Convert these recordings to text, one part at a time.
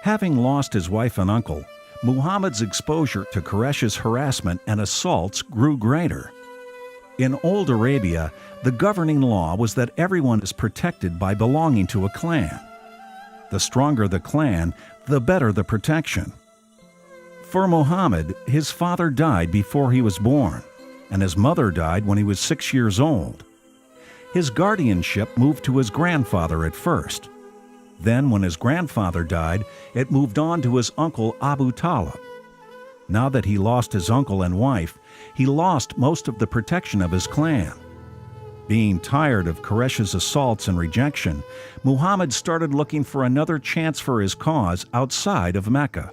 Having lost his wife and uncle, Muhammad's exposure to Quraysh's harassment and assaults grew greater. In old Arabia, the governing law was that everyone is protected by belonging to a clan. The stronger the clan, the better the protection. For Muhammad, his father died before he was born, and his mother died when he was 6 years old. His guardianship moved to his grandfather at first. Then, when his grandfather died, it moved on to his uncle Abu Talib. Now that he lost his uncle and wife, he lost most of the protection of his clan. Being tired of Quraysh's assaults and rejection, Muhammad started looking for another chance for his cause outside of Mecca.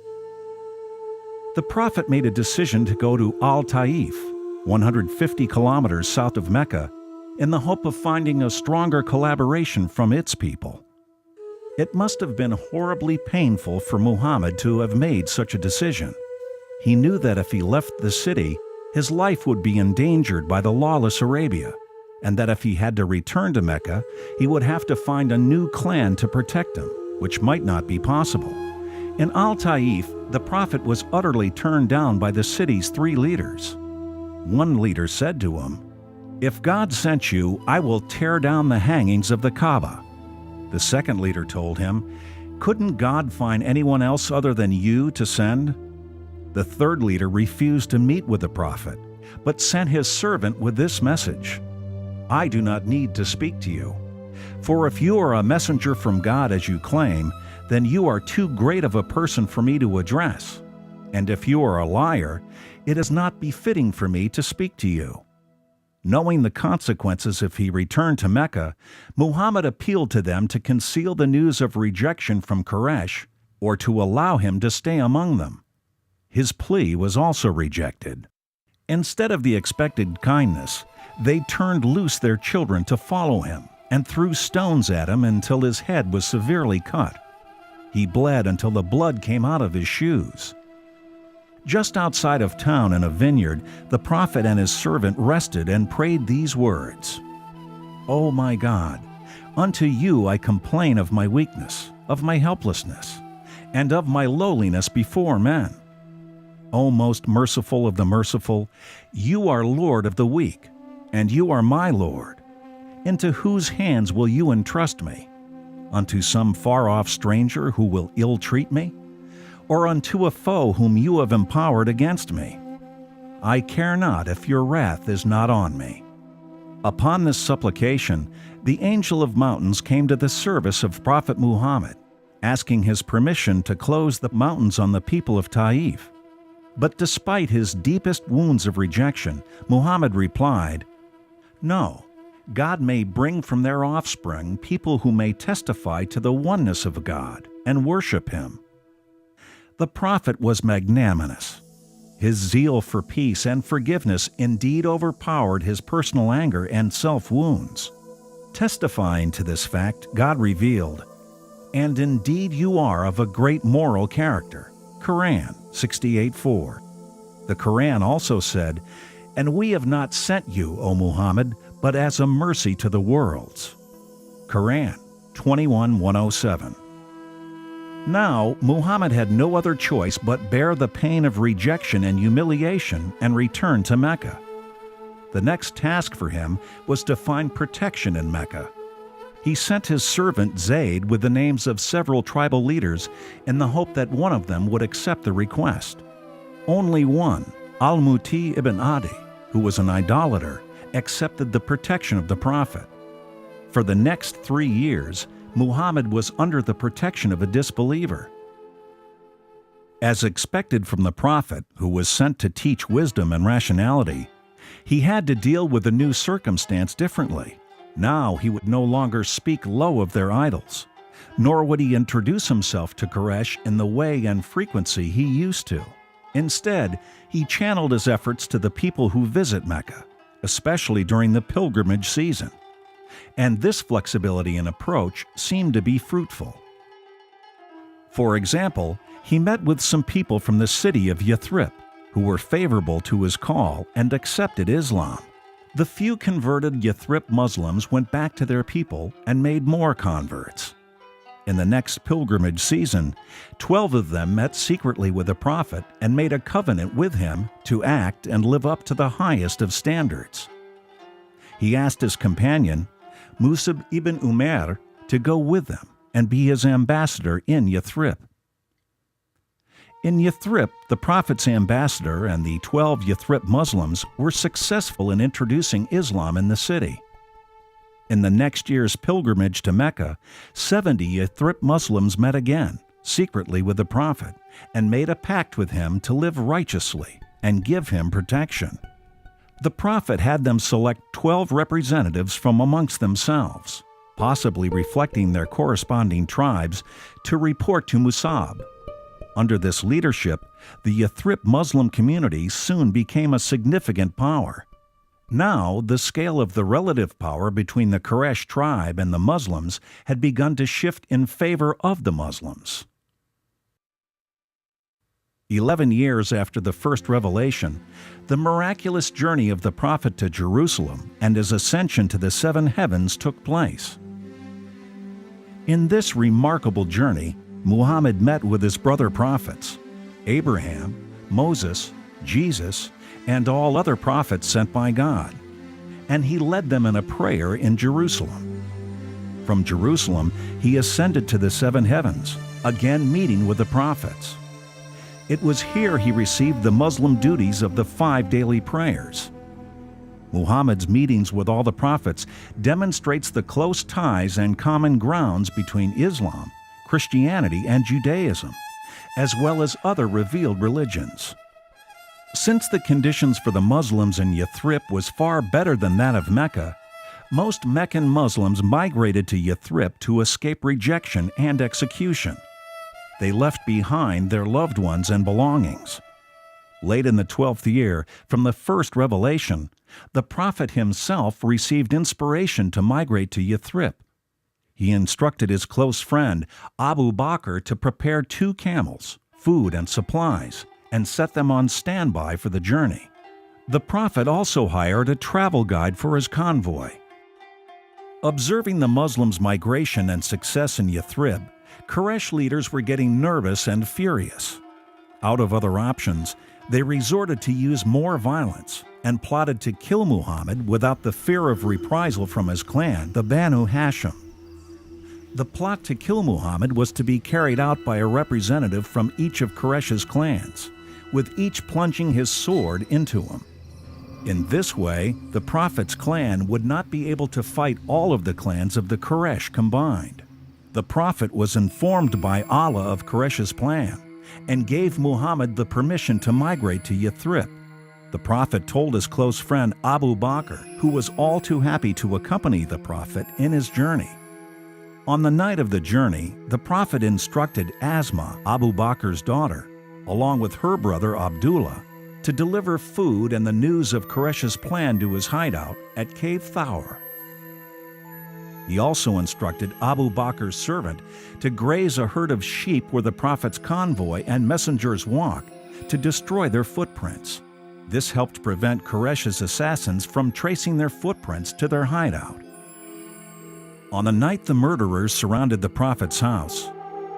The Prophet made a decision to go to Al-Taif, 150 kilometers south of Mecca, in the hope of finding a stronger collaboration from its people. It must have been horribly painful for Muhammad to have made such a decision. He knew that if he left the city, his life would be endangered by the lawless Arabia, and that if he had to return to Mecca, he would have to find a new clan to protect him, which might not be possible. In Al-Taif, the Prophet was utterly turned down by the city's 3 leaders. One leader said to him, "If God sent you, I will tear down the hangings of the Kaaba." The second leader told him, "Couldn't God find anyone else other than you to send?" The third leader refused to meet with the Prophet, but sent his servant with this message, "I do not need to speak to you. For if you are a messenger from God as you claim, then you are too great of a person for me to address. And if you are a liar, it is not befitting for me to speak to you." Knowing the consequences if he returned to Mecca, Muhammad appealed to them to conceal the news of rejection from Quraysh or to allow him to stay among them. His plea was also rejected. Instead of the expected kindness, they turned loose their children to follow him and threw stones at him until his head was severely cut. He bled until the blood came out of his shoes. Just outside of town in a vineyard, the Prophet and his servant rested and prayed these words, "O my God, unto you I complain of my weakness, of my helplessness, and of my lowliness before men. O most merciful of the merciful, you are Lord of the weak, and you are my Lord. Into whose hands will you entrust me? Unto some far-off stranger who will ill-treat me? Or unto a foe whom you have empowered against me? I care not if your wrath is not on me." Upon this supplication, the Angel of Mountains came to the service of Prophet Muhammad, asking his permission to close the mountains on the people of Taif. But despite his deepest wounds of rejection, Muhammad replied, "No, God may bring from their offspring people who may testify to the oneness of God and worship Him." The Prophet was magnanimous. His zeal for peace and forgiveness indeed overpowered his personal anger and self-wounds. Testifying to this fact, God revealed, "And indeed you are of a great moral character." Quran 68:4. The Quran also said, "And we have not sent you, O Muhammad, but as a mercy to the worlds." Quran 21:107. Now, Muhammad had no other choice but bear the pain of rejection and humiliation and return to Mecca. The next task for him was to find protection in Mecca. He sent his servant Zayd with the names of several tribal leaders in the hope that one of them would accept the request. Only one, Al-Muti ibn Adi, who was an idolater, accepted the protection of the Prophet. For the next 3 years, Muhammad was under the protection of a disbeliever. As expected from the Prophet, who was sent to teach wisdom and rationality, he had to deal with the new circumstance differently. Now he would no longer speak low of their idols, nor would he introduce himself to Quraysh in the way and frequency he used to. Instead, he channeled his efforts to the people who visit Mecca, especially during the pilgrimage season. And this flexibility in approach seemed to be fruitful. For example, he met with some people from the city of Yathrib who were favorable to his call and accepted Islam. The few converted Yathrib Muslims went back to their people and made more converts. In the next pilgrimage season, 12 of them met secretly with the prophet and made a covenant with him to act and live up to the highest of standards. He asked his companion, Musab ibn Umair, to go with them and be his ambassador in Yathrib. In Yathrib, the prophet's ambassador and the 12 Yathrib Muslims were successful in introducing Islam in the city. In the next year's pilgrimage to Mecca, 70 Yathrib Muslims met again, secretly with the prophet, and made a pact with him to live righteously and give him protection. The prophet had them select 12 representatives from amongst themselves, possibly reflecting their corresponding tribes, to report to Musab. Under this leadership, the Yathrib Muslim community soon became a significant power. Now, the scale of the relative power between the Quraysh tribe and the Muslims had begun to shift in favor of the Muslims. 11 years after the first revelation, the miraculous journey of the prophet to Jerusalem and his ascension to the seven heavens took place. In this remarkable journey, Muhammad met with his brother prophets, Abraham, Moses, Jesus, and all other prophets sent by God, and he led them in a prayer in Jerusalem. From Jerusalem, he ascended to the seven heavens, again meeting with the prophets. It was here he received the Muslim duties of the 5 daily prayers. Muhammad's meetings with all the prophets demonstrates the close ties and common grounds between Islam, Christianity, and Judaism, as well as other revealed religions. Since the conditions for the Muslims in Yathrib was far better than that of Mecca, most Meccan Muslims migrated to Yathrib to escape rejection and execution. They left behind their loved ones and belongings. Late in the 12th year, from the first revelation, the prophet himself received inspiration to migrate to Yathrib. He instructed his close friend, Abu Bakr, to prepare 2 camels, food and supplies, and set them on standby for the journey. The prophet also hired a travel guide for his convoy. Observing the Muslims' migration and success in Yathrib, Quraysh leaders were getting nervous and furious. Out of other options, they resorted to use more violence and plotted to kill Muhammad without the fear of reprisal from his clan, the Banu Hashim. The plot to kill Muhammad was to be carried out by a representative from each of Quraysh's clans, with each plunging his sword into him. In this way, the Prophet's clan would not be able to fight all of the clans of the Quraysh combined. The Prophet was informed by Allah of Quraysh's plan and gave Muhammad the permission to migrate to Yathrib. The Prophet told his close friend Abu Bakr, who was all too happy to accompany the Prophet in his journey. On the night of the journey, the Prophet instructed Asma, Abu Bakr's daughter, along with her brother Abdullah, to deliver food and the news of Quraysh's plan to his hideout at Cave Thawr. He also instructed Abu Bakr's servant to graze a herd of sheep where the Prophet's convoy and messengers walk, to destroy their footprints. This helped prevent Quraysh's assassins from tracing their footprints to their hideout. On the night the murderers surrounded the Prophet's house,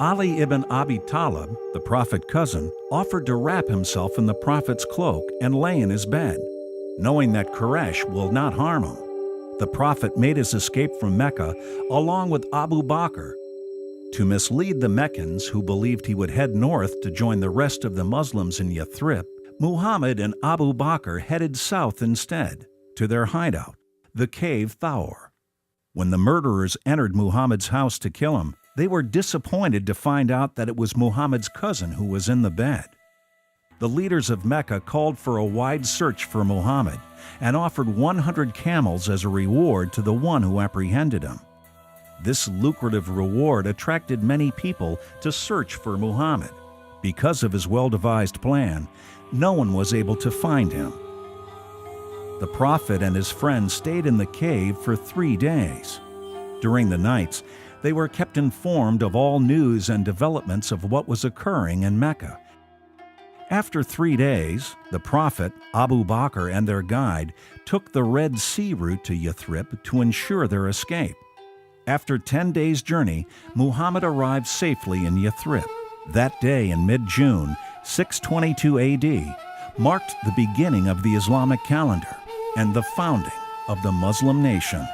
Ali ibn Abi Talib, the Prophet's cousin, offered to wrap himself in the Prophet's cloak and lay in his bed, knowing that Quraysh will not harm him. The Prophet made his escape from Mecca along with Abu Bakr. To mislead the Meccans who believed he would head north to join the rest of the Muslims in Yathrib, Muhammad and Abu Bakr headed south instead, to their hideout, the Cave Thawr. When the murderers entered Muhammad's house to kill him, they were disappointed to find out that it was Muhammad's cousin who was in the bed. The leaders of Mecca called for a wide search for Muhammad and offered 100 camels as a reward to the one who apprehended him. This lucrative reward attracted many people to search for Muhammad. Because of his well-devised plan, no one was able to find him. The Prophet and his friends stayed in the cave for 3 days. During the nights, they were kept informed of all news and developments of what was occurring in Mecca. After 3 days, the Prophet, Abu Bakr, and their guide took the Red Sea route to Yathrib to ensure their escape. After 10 days' journey, Muhammad arrived safely in Yathrib. That day in mid-June, 622 AD, marked the beginning of the Islamic calendar and the founding of the Muslim nation.